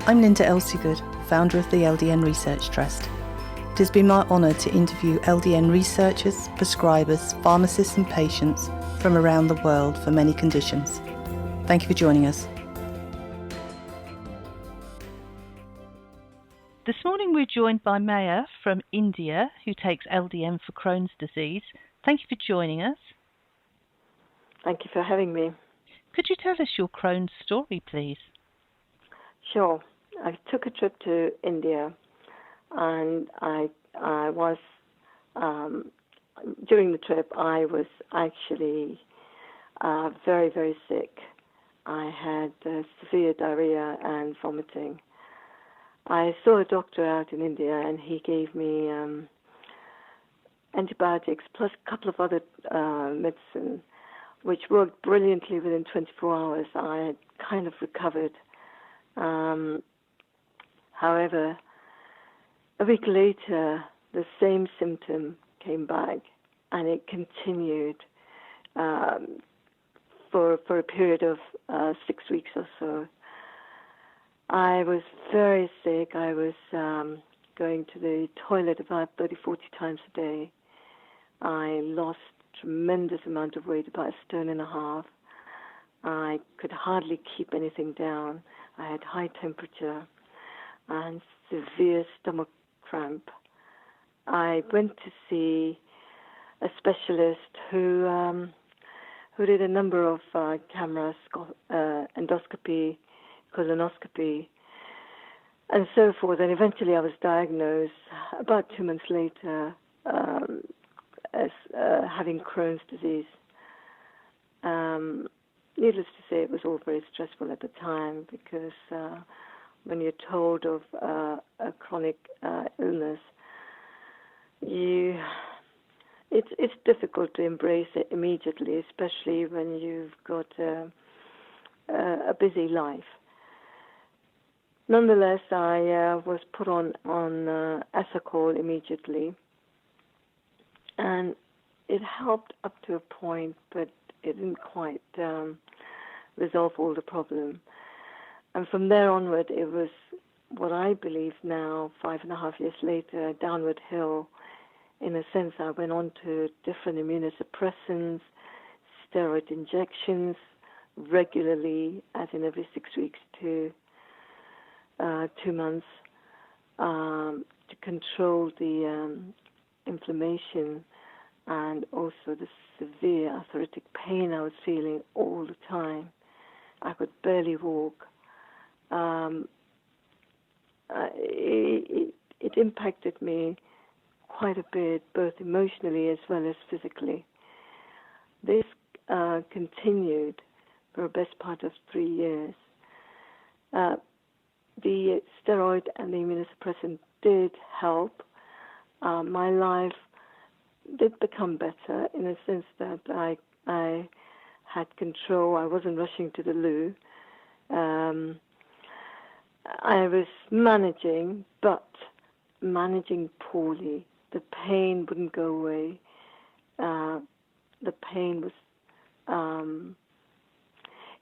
I'm Linda Elsegood, founder of the LDN Research Trust. It has been my honour to interview LDN researchers, prescribers, pharmacists and patients from around the world for many conditions. Thank you for joining us. This morning we're joined by Meya from India, who takes LDN for Crohn's disease. Thank you for joining us. Thank you for having me. Could you tell us your Crohn's story, please? Sure. I took a trip to India, and I was, during the trip, I was actually very, very sick. I had severe diarrhea and vomiting. I saw a doctor out in India, and he gave me antibiotics plus a couple of other medicine, which worked brilliantly within 24 hours. I had kind of recovered. However, a week later, the same symptom came back, and it continued for a period of 6 weeks or so. I was very sick. I was going to the toilet about 30, 40 times a day. I lost a tremendous amount of weight, about 1.5 stone. I could hardly keep anything down. I had high temperature and severe stomach cramp. I went to see a specialist who did a number of cameras, endoscopy, colonoscopy, and so forth. And eventually I was diagnosed about 2 months later as having Crohn's disease. Needless to say, it was all very stressful at the time because when you're told of a chronic illness, it's difficult to embrace it immediately, especially when you've got a busy life. Nonetheless, I was put on Asacol immediately, and it helped up to a point, but it didn't quite resolve all the problem. And from there onward, it was what I believe now, 5.5 years later, a downward hill. In a sense, I went on to different immunosuppressants, steroid injections regularly, as in every 6 weeks to 2 months, to control the inflammation and also the severe arthritic pain I was feeling all the time. I could barely walk. It impacted me quite a bit, both emotionally as well as physically. This continued for the best part of 3 years. The steroid and the immunosuppressant did help. My life did become better in a sense that I had control. I wasn't rushing to the loo. I was managing, but managing poorly. The pain wouldn't go away. The pain was,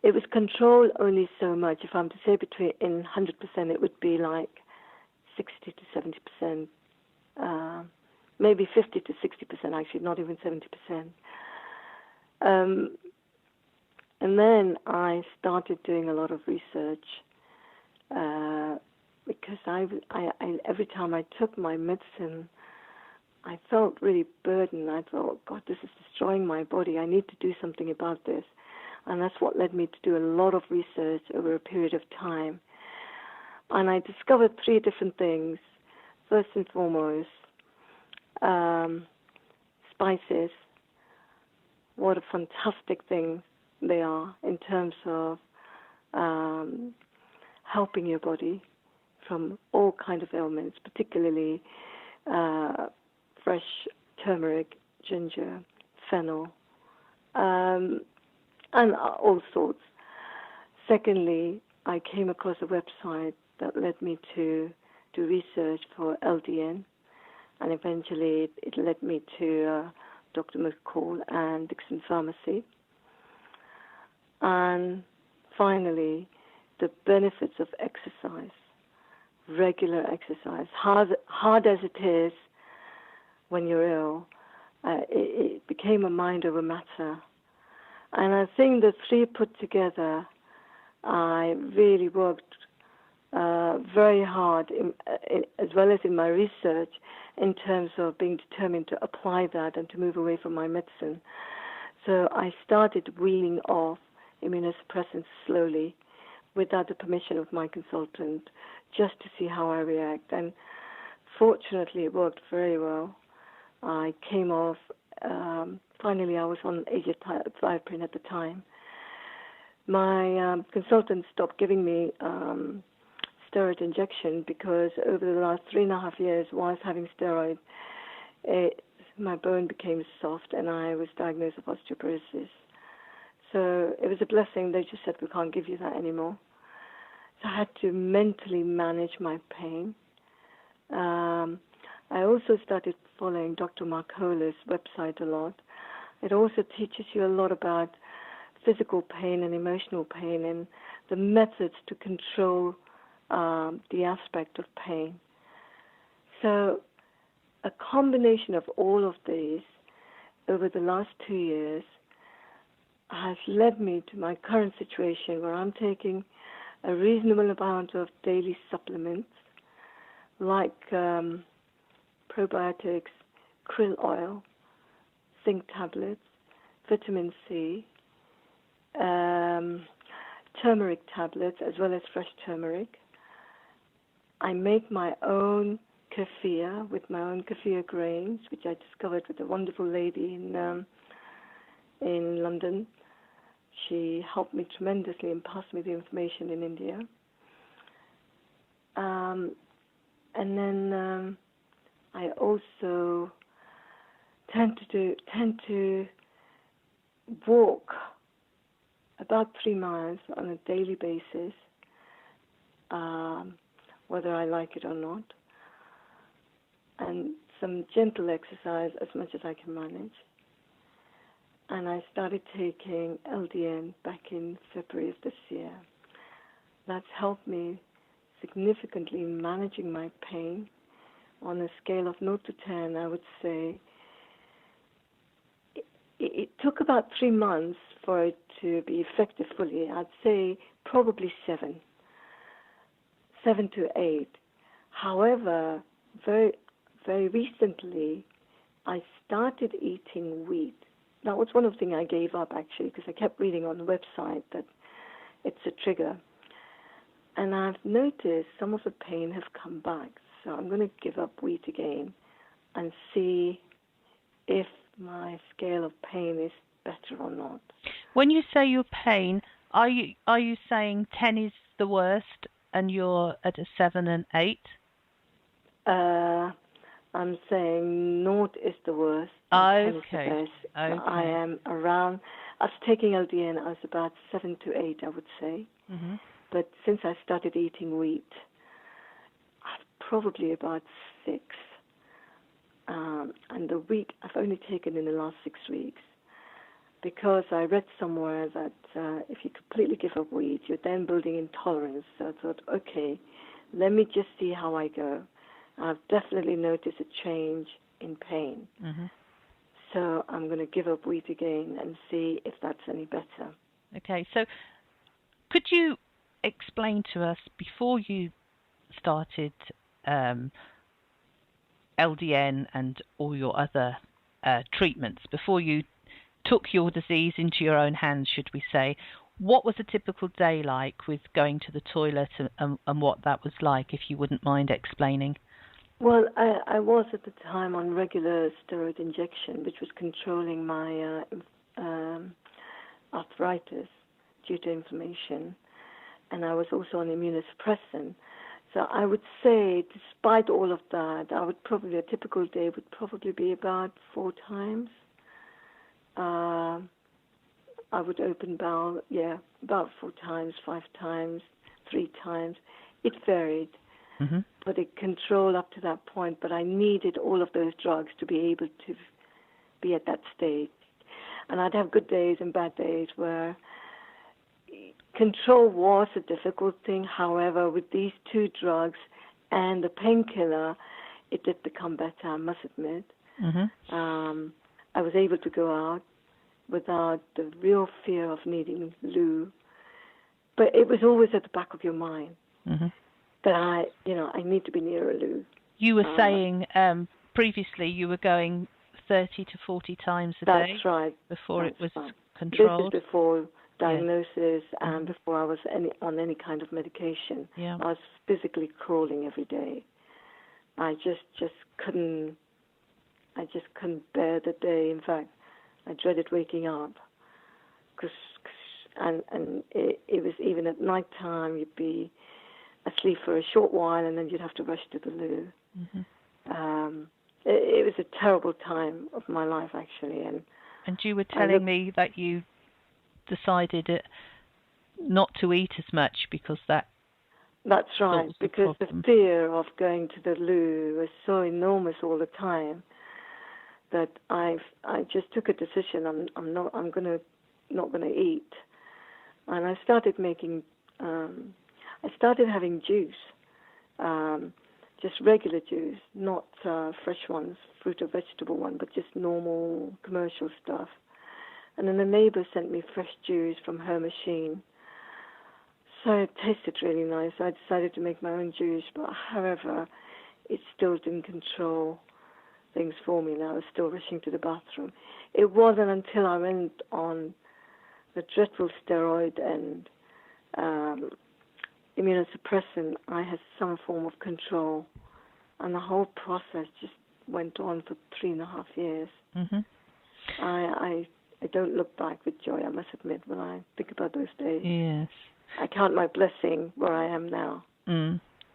it was controlled only so much. If I'm to say in 100%, it would be like 60 to 70%, maybe 50 to 60%, actually, not even 70%. And then I started doing a lot of research because I every time I took my medicine, I felt really burdened. I thought, God, this is destroying my body. I need to do something about this. And that's what led me to do a lot of research over a period of time. And I discovered 3 different things. First and foremost, spices. What a fantastic thing they are in terms of helping your body from all kinds of ailments, particularly fresh turmeric, ginger, fennel, and all sorts. Secondly, I came across a website that led me to do research for LDN, and eventually it led me to Dr. McCall and Dixon Pharmacy. And finally, the benefits of exercise regular exercise. Hard as it is when you're ill, it became a mind over matter. And I think the three put together, I really worked very hard, as well as in my research, in terms of being determined to apply that and to move away from my medicine. So I started weaning off immunosuppressants slowly, without the permission of my consultant, just to see how I react. And fortunately, it worked very well. I came off, finally I was on azathioprine at the time. My consultant stopped giving me steroid injection because over the last 3.5 years, whilst having steroid, my bone became soft and I was diagnosed with osteoporosis. So it was a blessing. They just said, we can't give you that anymore. So I had to mentally manage my pain. I also started following Dr. Marcola's website a lot. It also teaches you a lot about physical pain and emotional pain and the methods to control the aspect of pain. So a combination of all of these over the last 2 years has led me to my current situation where I'm taking a reasonable amount of daily supplements like probiotics, krill oil, zinc tablets, vitamin C, turmeric tablets, as well as fresh turmeric. I make my own kefir with my own kefir grains, which I discovered with a wonderful lady in London. She helped me tremendously and passed me the information in India. And then I also tend to walk about 3 miles on a daily basis, whether I like it or not, and some gentle exercise as much as I can manage. And I started taking LDN back in February of this year. That's helped me significantly in managing my pain. On a scale of 0 to 10, I would say it took about 3 months for it to be effective fully. I'd say probably 7 to 8. However, very, very recently, I started eating wheat. That was one of the things I gave up, actually, because I kept reading on the website that it's a trigger. And I've noticed some of the pain have come back. So I'm going to give up wheat again and see if my scale of pain is better or not. When you say your pain, are you saying 10 is the worst and you're at a 7 and 8? I'm saying 0 is the worst. Okay. 10 is the best. Okay. I am around, after taking LDN, I was about 7 to 8, I would say. Mm-hmm. But since I started eating wheat, I'm probably about 6. And the wheat I've only taken in the last 6 weeks, because I read somewhere that if you completely give up wheat, you're then building intolerance. So I thought, okay, let me just see how I go. I've definitely noticed a change in pain. Mm-hmm. So I'm going to give up wheat again and see if that's any better. Okay, so could you explain to us, before you started LDN and all your other treatments, before you took your disease into your own hands, should we say, what was a typical day like with going to the toilet and what that was like, if you wouldn't mind explaining? Well, I was at the time on regular steroid injection, which was controlling my arthritis due to inflammation, and I was also on immunosuppressant. So I would say, despite all of that, a typical day would probably be about 4 times. I would open bowel, about 4 times, 5 times, 3 times. It varied. Mm-hmm. But it controlled up to that point. But I needed all of those drugs to be able to be at that stage. And I'd have good days and bad days where control was a difficult thing. However, with these 2 drugs, And the painkiller, it did become better, I must admit. Mm-hmm. I was able to go out without the real fear of needing loo. But it was always at the back of your mind that I need to be near a loo. You were saying previously you were going 30 to 40 times a day. That's right. Before That's it was right. controlled. This is before diagnosis and before I was on any kind of medication. Yeah. I was physically crawling every day. I just couldn't bear the day. In fact, I dreaded waking up. And it was even at night time, you'd be asleep for a short while and then you'd have to rush to the loo. It was a terrible time of my life, actually. And you were telling me that you decided not to eat as much because that... That's right, because the fear of going to the loo was so enormous all the time that I just took a decision. I'm not gonna eat, and I started making. I started having juice, just regular juice, not fresh ones, fruit or vegetable one, but just normal commercial stuff. And then the neighbor sent me fresh juice from her machine. So it tasted really nice. I decided to make my own juice, but however, it still didn't control things for me. Now I was still rushing to the bathroom. It wasn't until I went on the dreadful steroid and immunosuppressant, I had some form of control. And the whole process just went on for 3.5 years. I don't look back with joy, I must admit, when I think about those days. Yes. I count my blessing where I am now.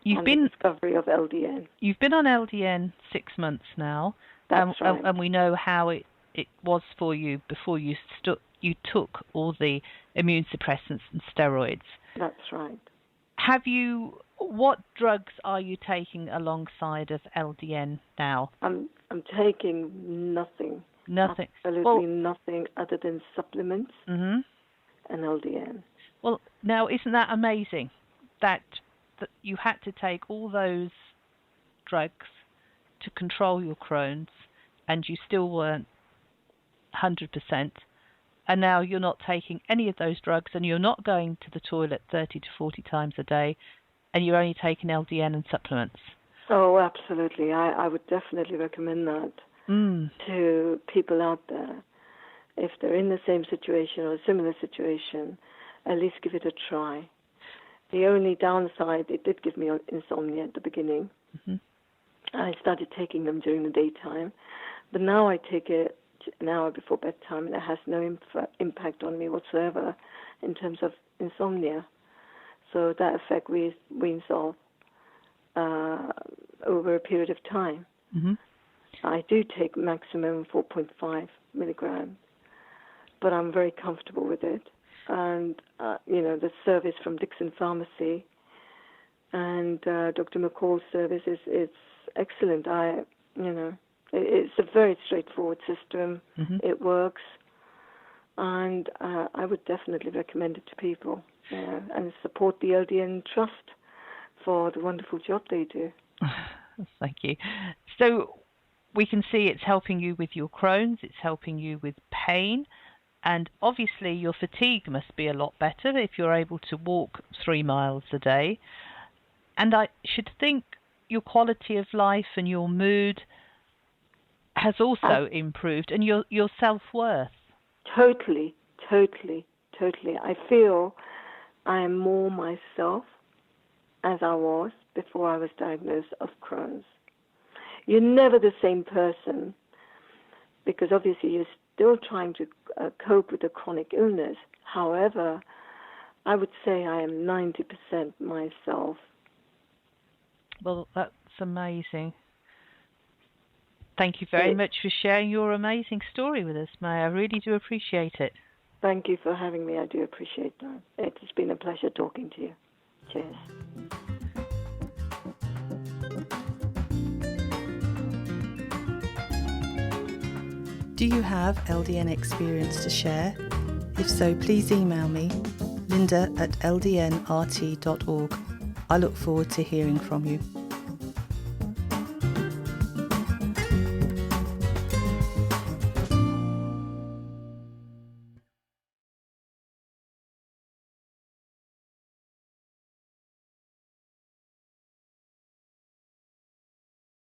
You've been the discovery of LDN. You've been on LDN 6 months now. That's right. And we know how it was for you before you took all the immune suppressants and steroids. That's right. What drugs are you taking alongside of LDN now? I'm taking nothing. Nothing. Absolutely nothing other than supplements and LDN. Well, now isn't that amazing that you had to take all those drugs to control your Crohn's and you still weren't 100%, and now you're not taking any of those drugs and you're not going to the toilet 30 to 40 times a day and you're only taking LDN and supplements? Oh, absolutely. I would definitely recommend that to people out there. If they're in the same situation or a similar situation, at least give it a try. The only downside, it did give me insomnia at the beginning. I started taking them during the daytime, but now I take it an hour before bedtime, and it has no impact on me whatsoever in terms of insomnia. So that effect weans off over a period of time. I do take maximum 4.5 milligrams, but I'm very comfortable with it. And, the service from Dixon Pharmacy and Dr. McCall's service is excellent. It's a very straightforward system. It works. And I would definitely recommend it to people and support the LDN Trust for the wonderful job they do. Thank you. So we can see it's helping you with your Crohn's, it's helping you with pain, and obviously your fatigue must be a lot better if you're able to walk 3 miles a day. And I should think your quality of life and your mood has also improved, and your self-worth. Totally. I feel I am more myself as I was before I was diagnosed of Crohn's. You're never the same person because obviously you're still trying to cope with a chronic illness. However, I would say I am 90% myself. Well, that's amazing. Thank you very much for sharing your amazing story with us, Meya. I really do appreciate it. Thank you for having me. I do appreciate that. It has been a pleasure talking to you. Cheers. Do you have LDN experience to share? If so, please email me, linda@ldnrt.org. I look forward to hearing from you.